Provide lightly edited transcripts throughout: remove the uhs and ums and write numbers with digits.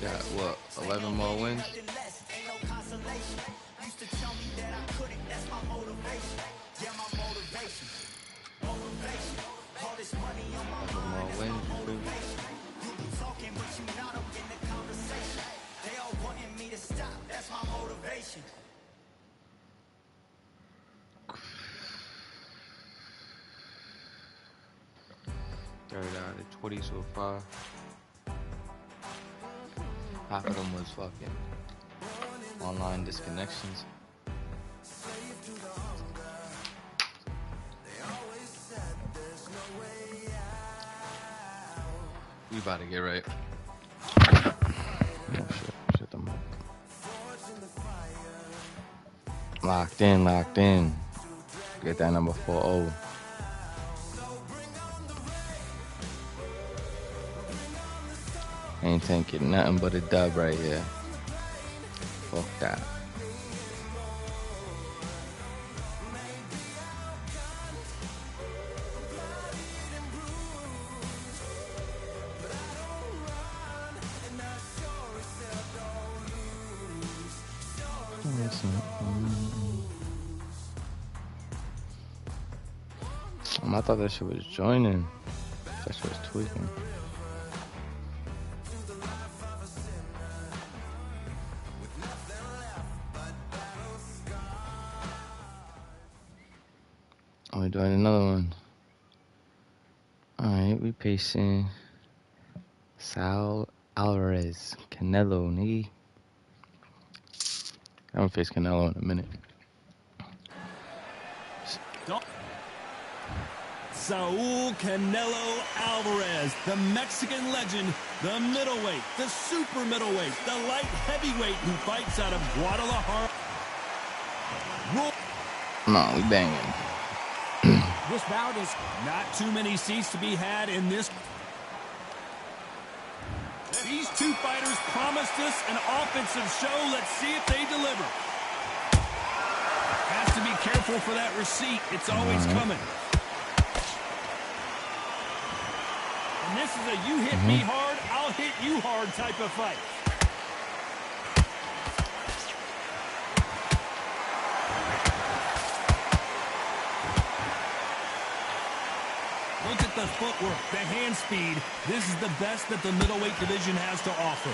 Got what? 11 more wins. 11 more wins. Third out of 20 so far. Half of them was fucking online disconnections. We about to get right. Oh shit, shut the mic. Locked in. Get that number 4-0. Ain't taking nothing but a dub right here. Fuck that. I thought that shit was joining. That shit was tweaking. We're doing another one. Alright, we pacing Saul Alvarez, Canelo, nigga. I'm gonna face Canelo in a minute. Saul Canelo Alvarez, the Mexican legend, the middleweight, the super middleweight, the light heavyweight who fights out of Guadalajara. No, we banging. This bout is not too many seats to be had in this. These two fighters promised us an offensive show. Let's see if they deliver. Has to be careful for that receipt. It's always coming. And this is a you hit me hard, I'll hit you hard type of fight. Look at the footwork, the hand speed. This is the best that the middleweight division has to offer.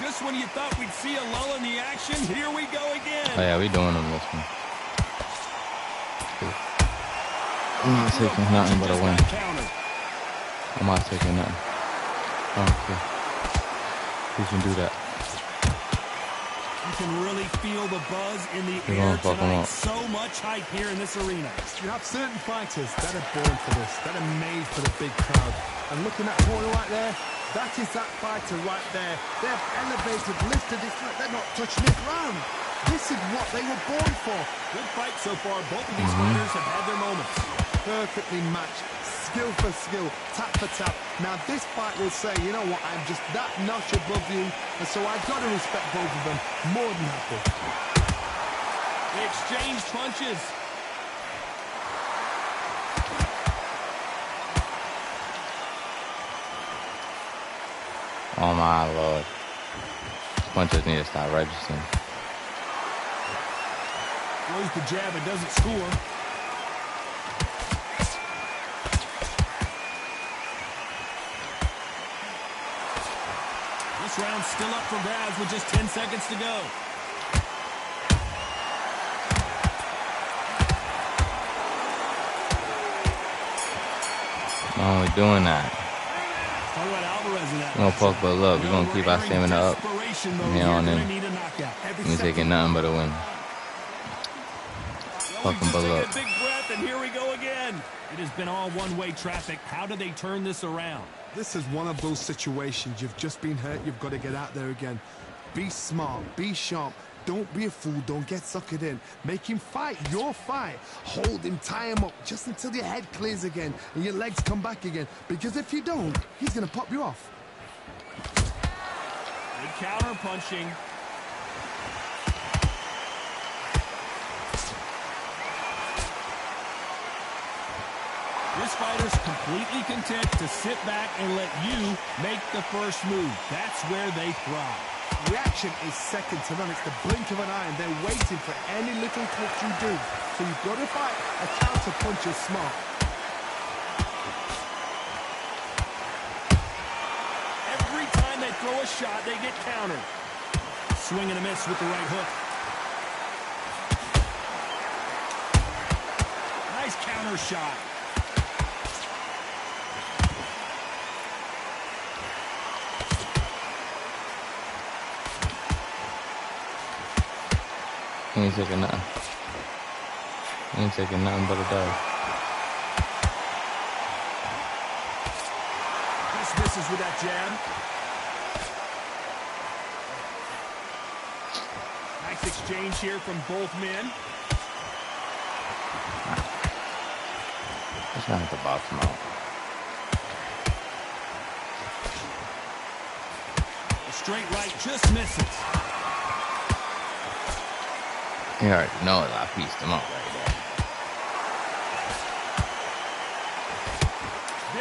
Just when you thought we'd see a lull in the action, here we go again. Oh yeah, we doing them this one. I'm not taking nothing but a win. I'm not taking nothing. Okay. Who can do that? You can really feel the buzz in the air tonight. So much hype here in this arena. You have certain fighters that are born for this, that are made for the big crowd. And looking at corner right there, that is that fighter right there. They have elevated, lifted it, they're not touching the ground. This is what they were born for. Good fight so far. Both of these fighters have had their moments. Perfectly matched, skill for skill, tap for tap. Now this fight will say, you know what, I'm just that notch above you, and so I've got to respect both of them more than happy. They exchanged punches. Oh my lord. Punches need to stop registering. Throws the jab and doesn't score. This round's still up for grabs with just 10 seconds to go. No, we're doing that. We're gonna fuck but look, we're gonna keep our stamina up from here on in. We're taking nothing but a win. Fucking but look. Big breath, and here we go again. It has been all one-way traffic. How do they turn this around? This is one of those situations. You've just been hurt. You've got to get out there again. Be smart. Be sharp. Don't be a fool. Don't get suckered in. Make him fight your fight. Hold him. Tie him up just until your head clears again and your legs come back again. Because if you don't, he's going to pop you off. Good counter punching. This fighter's completely content to sit back and let you make the first move. That's where they thrive. Reaction is second to none. It's the blink of an eye, and they're waiting for any little touch you do. So you've got to fight a counter punch is smart. Every time they throw a shot, they get countered. Swing and a miss with the right hook. Nice counter shot. He ain't taking nothing. He ain't taking nothing but a dub. Just misses with that jab. Nice exchange here from both men. Just gonna have to box him out. A straight right just misses. You already know it. I pieced him up right there.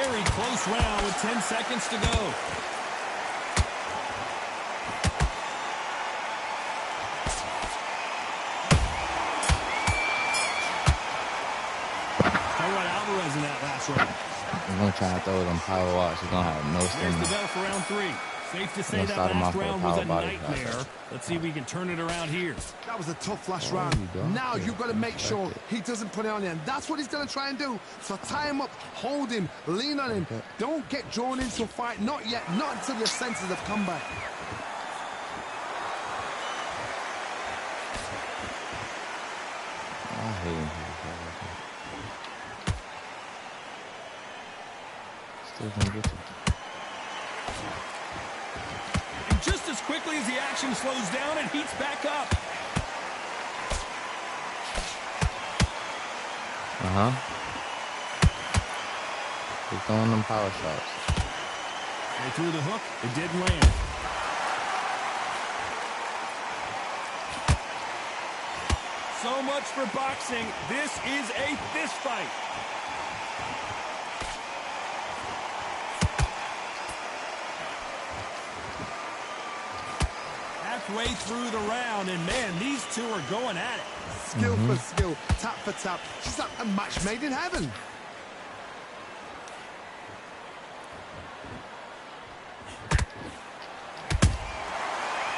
Very close round with 10 seconds to go. Alvarez in that last round. I'm gonna try to throw them power walks. He's gonna have no There's stamina. the bell for round 3. Safe to say that start him last off with a round was power a body nightmare. shot. Let's see if we can turn it around here. That was a tough last Oh, round. you don't. Now Yeah, you've got to make sure respect he doesn't put it on you. And that's what he's going to try and do. So tie him up, hold him, lean on him. Okay. Don't get drawn into a fight. Not yet. Not until your senses have come back. I hate him. Still gonna get you. And just as quickly as the action slows down, it heats back up. He's throwing them power shots. They threw the hook. It didn't land. So much for boxing. This is a fist fight. Halfway through the round, and man, these two are going at it. Skill for skill, tap for tap. Just like a match made in heaven.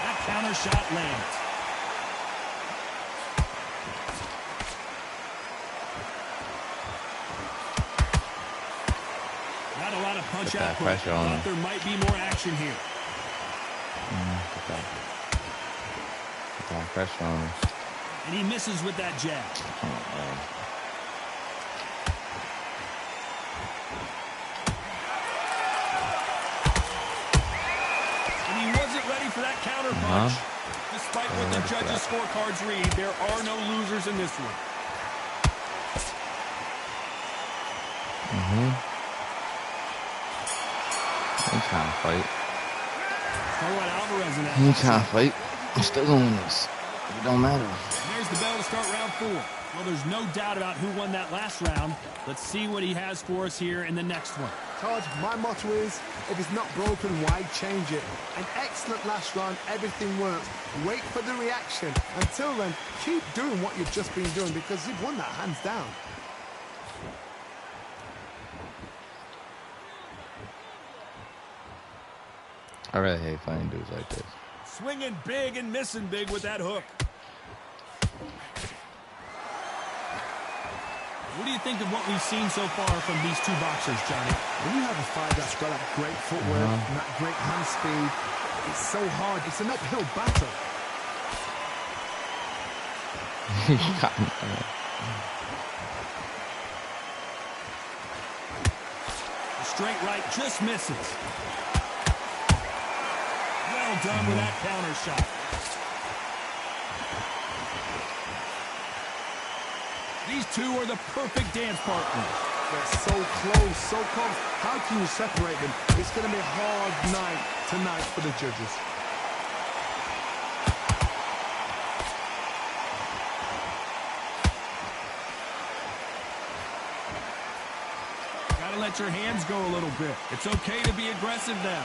That counter shot lands. Not a lot of punch Put that output, pressure on but him. there might be more action here. Put that pressure on him. And he misses with that jab. And he wasn't ready for that counter punch. Despite what the judges' scorecards read, there are no losers in this one. He trying to fight. Alvarez in that. He trying to fight. I'm still gonna win this. It don't matter. And there's the bell to start round 4. Well, there's no doubt about who won that last round. Let's see what he has for us here in the next one. Todd, my motto is, if it's not broken, why change it? An excellent last round, everything works. Wait for the reaction. Until then, keep doing what you've just been doing because you've won that hands down. I really hate fighting dudes like this. Swinging big and missing big with that hook. What do you think of what we've seen so far from these two boxers, Johnny? When you have a fight that's got that great footwork and that great hand speed, it's so hard. It's an uphill battle. He got me. The straight right just misses. Well done with that counter shot. These two are the perfect dance partners. They're so close, so close. How can you separate them? It's going to be a hard night tonight for the judges. got to let your hands go a little bit. It's okay to be aggressive now.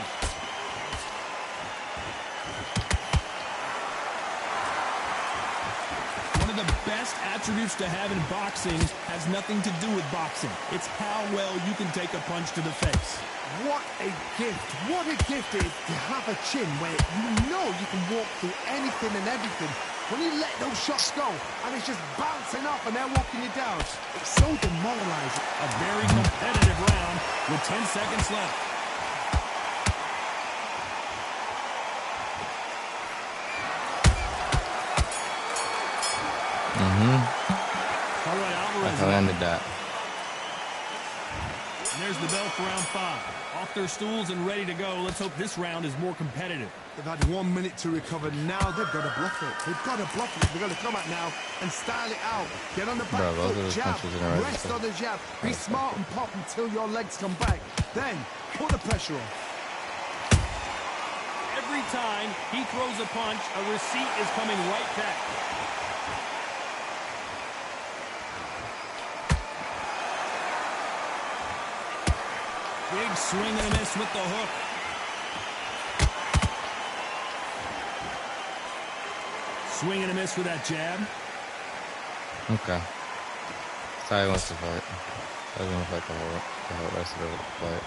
One of the best attributes to have in boxing has nothing to do with boxing. It's how well you can take a punch to the face. What a gift. What a gift it is to have a chin where you know you can walk through anything and everything. When you let those shots go and it's just bouncing off and they're walking you down, it's so demoralizing. A very competitive round with 10 seconds left. All right, Alvarez. I landed that. And there's the bell for round 5. Off their stools and ready to go. Let's hope this round is more competitive. They've had 1 minute to recover. Now they've got to bluff it. They've got to bluff it. They've got to come out now and style it out. Get on the back foot, jab, rest on the jab. Be smart and pop until your legs come back. Then put the pressure on. Every time he throws a punch, a receipt is coming right back. Big swing and a miss with the hook. Swing and a miss with that jab. Okay. That's how he wants to fight. That's going to fight the whole rest of the fight.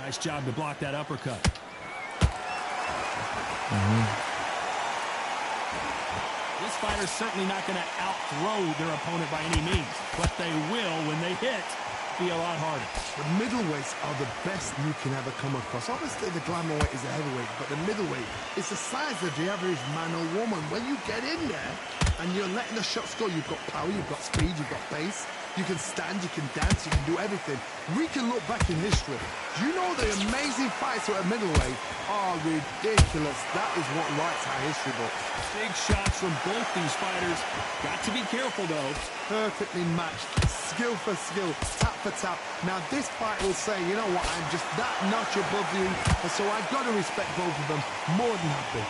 Nice job to block that uppercut. This fighter's certainly not going to out-throw their opponent by any means, but they will, when they hit, be a lot harder. The middleweights are the best you can ever come across. Obviously, the glamour weight is a heavyweight, but the middleweight is the size of the average man or woman. When you get in there and you're letting the shots go, you've got power, you've got speed, you've got pace. You can stand, you can dance, you can do everything. We can look back in history. Do you know the amazing fights at middleweight are ridiculous? That is what writes our history book. Big shots from both these fighters. Got to be careful, though. Perfectly matched, skill for skill, tap for tap. Now this fight will say, you know what, I'm just that notch above you, and so I've got to respect both of them more than happy.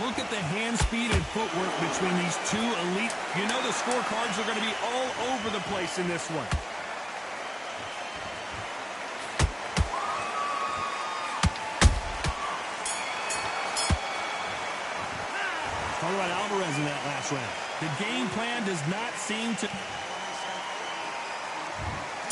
Look at the hand speed and footwork between these two elite. You know the scorecards are going to be all over the place in this one. Talk about Alvarez in that last round. The game plan does not seem to...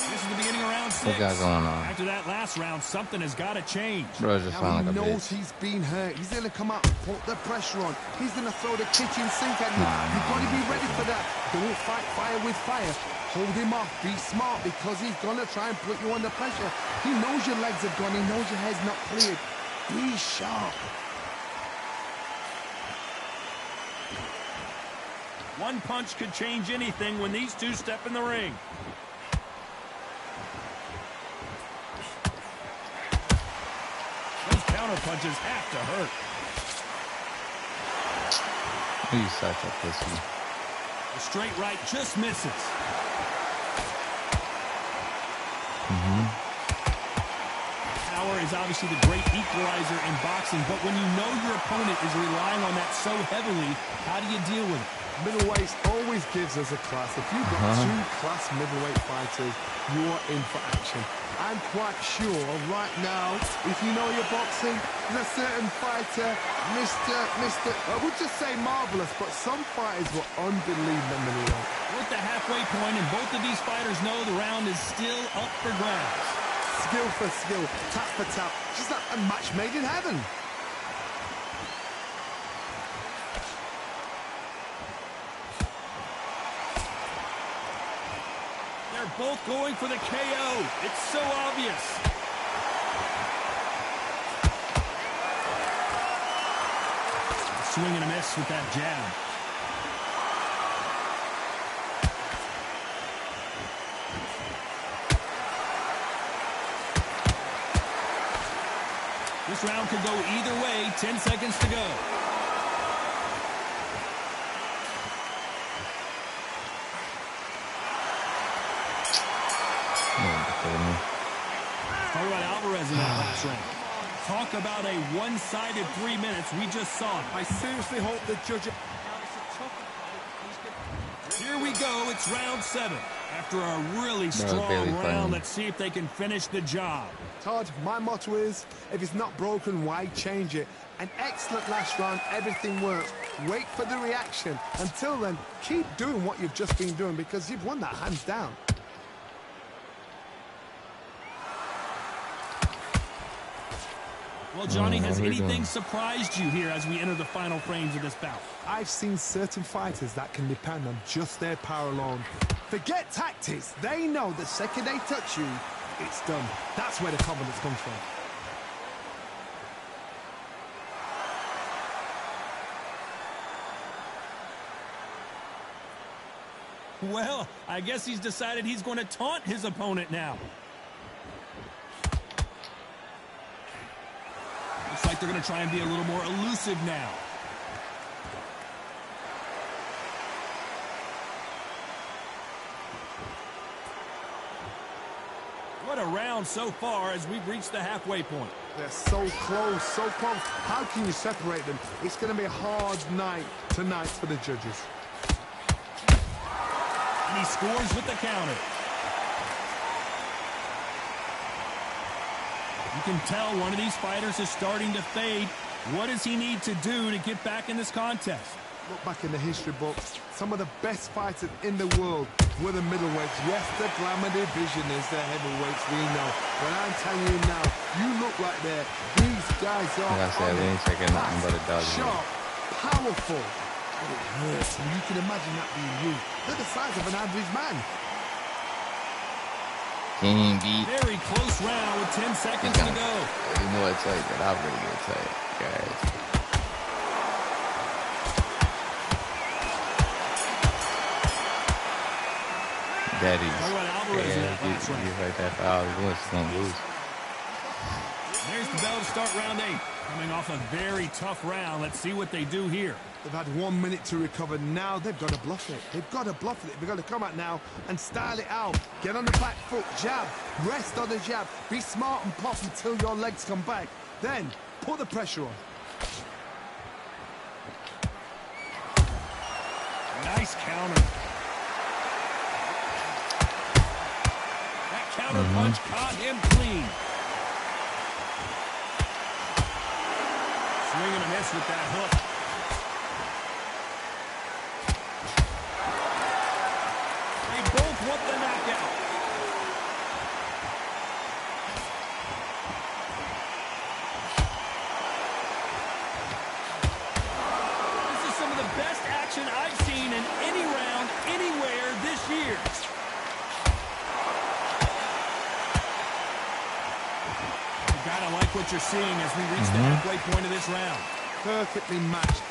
This is the beginning of round 6. What got going on? After that last round, something has got to change. Bro, just Now sound he like a knows bitch. he's been hurt. He's going to come out and put the pressure on. He's going to throw the kitchen sink at you. You've got to be ready for that. Don't fight fire with fire. Hold him off. Be smart because he's going to try and put you under pressure. He knows your legs have gone. He knows your head's not cleared. Be sharp. One punch could change anything when these two step in the ring. Those counter punches have to hurt. You such a pussy. The straight right just misses. Power is obviously the great equalizer in boxing, but when you know your opponent is relying on that so heavily, how do you deal with it? Middleweights always gives us a class. If you've got two class middleweight fighters, you're in for action. I'm quite sure right now, if you know your boxing, there's a certain fighter, I would just say marvelous, but some fighters were unbelievable middleweight. We're at the halfway point, and both of these fighters know the round is still up for grabs. Skill for skill, tap for tap, just like a match made in heaven. They're both going for the KO. It's so obvious. Swing and a miss with that jab. This round could go either way. 10 seconds to go. Talk about Alvarez in that last round. Talk about a one-sided 3 minutes. We just saw it. I seriously hope the judge... Here we go. It's round 7. After a really strong round, let's see if they can finish the job. Todd, my motto is, if it's not broken, why change it? An excellent last round, everything works. Wait for the reaction. Until then, keep doing what you've just been doing because you've won that hands down. Well, Johnny, has anything surprised you here as we enter the final frames of this bout? I've seen certain fighters that can depend on just their power alone. Forget tactics. They know the second they touch you, it's done. That's where the confidence comes from. Well, I guess he's decided he's going to taunt his opponent now. Looks like they're going to try and be a little more elusive now. What a round so far as we've reached the halfway point. They're so close, so close. How can you separate them? It's going to be a hard night tonight for the judges. And he scores with the counter. You can tell one of these fighters is starting to fade. What does he need to do to get back in this contest? Look back in the history books. Some of the best fighters in the world were the middleweights. Yes, the glamour division is the heavyweights, we know. But I'm telling you now, you look right there. These guys are sharp, powerful. But it hurts, and you can imagine that being you. They're the size of an average man. Very close round with 10 seconds to go. You know it's like that. I'll really get tight, guys. Daddy. He's right there for hours. He's gonna lose. There's the bell to start round 8. Coming off a very tough round. Let's see what they do here. They've had 1 minute to recover. Now they've got to bluff it. They've got to bluff it. They've got to come out now and style it out. Get on the back foot, jab, rest on the jab. Be smart and pop until your legs come back. Then put the pressure on. Nice counter. That counter punch caught him clean. Swing and a miss with that hook. They both want the knockout. This is some of the best action I've seen in any round, anywhere this year. You gotta like what you're seeing as we reach the halfway point of this round. Perfectly matched.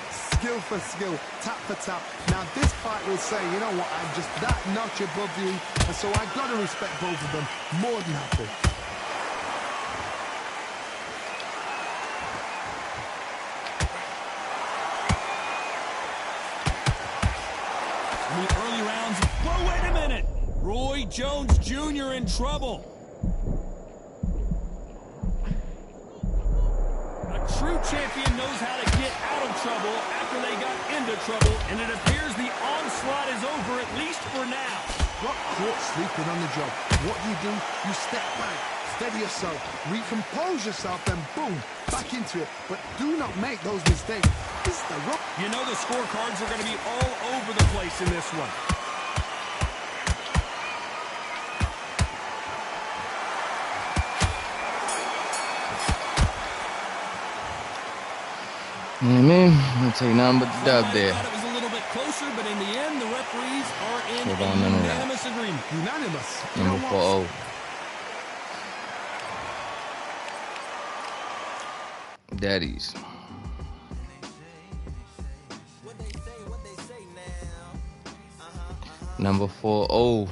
Skill for skill, tap for tap. Now this fight will say, you know what, I'm just that notch above you, and so I've got to respect both of them. More than happy. In the early rounds, whoa, wait a minute! Roy Jones Jr. in trouble. A true champion knows how to get out of trouble after they got into trouble, and it appears the onslaught is over, at least for now. Got caught sleeping on the job. What do? You step back, steady yourself, recompose yourself, then boom, back into it. But do not make those mistakes. This is the rope. You know the scorecards are going to be all over the place in this one. You know what I mean? I'm gonna take nothing but the dub there. Thought it was a little bit closer, but in the end, the referees are in Hold on, none of that. unanimous agreement. Unanimous. You Number know what? 4-0. Daddies. Number 4-0.